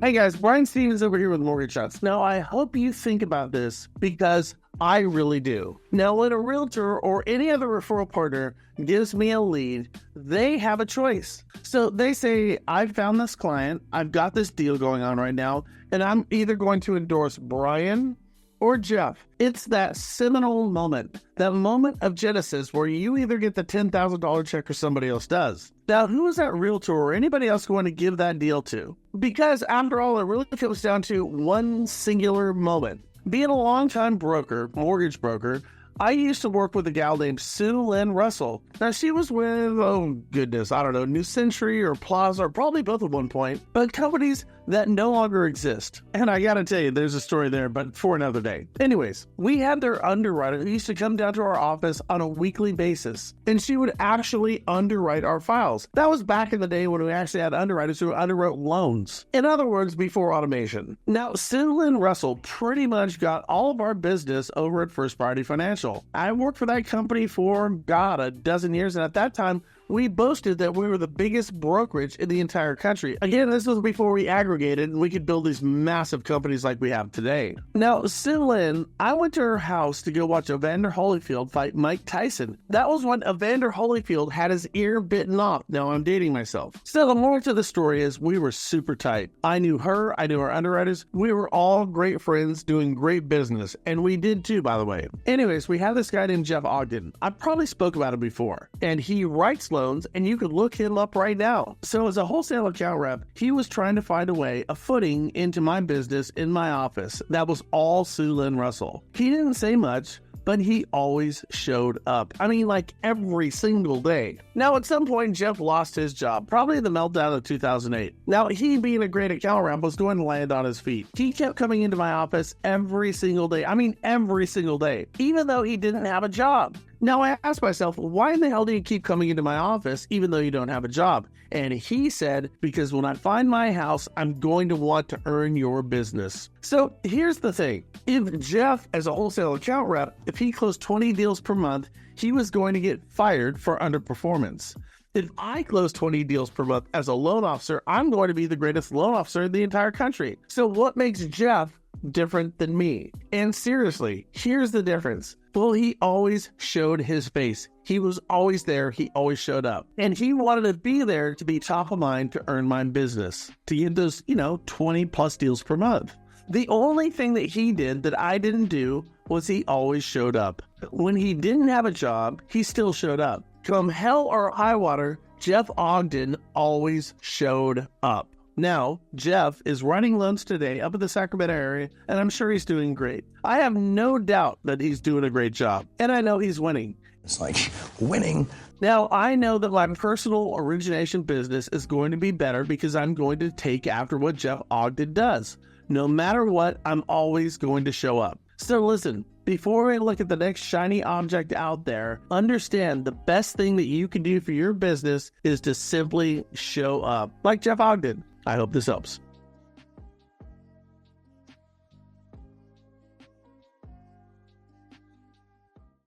Hey guys, Brian Stevens over here with Mortgage Shots. Now, I hope you think about this because I really do. Now, when a realtor or any other referral partner gives me a lead, they have a choice. So they say, I've found this client, I've got this deal going on right now, and I'm either going to endorse Brian or Jeff. It's that seminal moment, that moment of genesis where you either get the $10,000 check or somebody else does. Now, who is that realtor or anybody else going to give that deal to? Because after all, it really comes down to one singular moment. Being a longtime broker, mortgage broker, I used to work with a gal named Sue Lynn Russell. Now, she was with, New Century or Plaza, or probably both at one point, but companies that no longer exist. And I gotta tell you, there's a story there, but for another day. Anyways, we had their underwriter who used to come down to our office on a weekly basis, and she would actually underwrite our files. That was back in the day when we actually had underwriters who underwrote loans. In other words, before automation. Now, Sue Lynn Russell pretty much got all of our business over at First Priority Financial. I worked for that company for, a dozen years, and at that time, we boasted that we were the biggest brokerage in the entire country. Again, this was before we aggregated and we could build these massive companies like we have today. Now, Sue Lynn, I went to her house to go watch Evander Holyfield fight Mike Tyson. That was when Evander Holyfield had his ear bitten off. Now, I'm dating myself. So the moral to the story is we were super tight. I knew her, I knew our underwriters. We were all great friends doing great business, and we did too, by the way. Anyways, we have this guy named Jeff Ogden. I probably spoke about him before, and he writes loans, and you could look him up right now. So as a wholesale account rep, he was trying to find a way, a footing into my business in my office. That was all Sue Lynn Russell. He didn't say much, but he always showed up. I mean, like every single day. Now, at some point, Jeff lost his job, probably the meltdown of 2008. Now, he being a great account rep was going to land on his feet. He kept coming into my office every single day. I mean, every single day, even though he didn't have a job. Now, I asked myself, why in the hell do you keep coming into my office even though you don't have a job? And he said, because when I find my house, I'm going to want to earn your business. So here's the thing. If Jeff, as a wholesale account rep, if he closed 20 deals per month, he was going to get fired for underperformance. If I close 20 deals per month as a loan officer, I'm going to be the greatest loan officer in the entire country. So what makes Jeff different than me? And seriously, here's the difference. Well, he always showed his face. He was always there. He always showed up. And he wanted to be there to be top of mind to earn my business, to get those, 20 plus deals per month. The only thing that he did that I didn't do was he always showed up. When he didn't have a job, he still showed up. Come hell or high water, Jeff Ogden always showed up. Now, Jeff is writing loans today up in the Sacramento area, and I'm sure he's doing great. I have no doubt that he's doing a great job, and I know he's winning. It's like winning. Now, I know that my personal origination business is going to be better because I'm going to take after what Jeff Ogden does. No matter what, I'm always going to show up. So listen, before we look at the next shiny object out there, understand the best thing that you can do for your business is to simply show up, like Jeff Ogden. I hope this helps.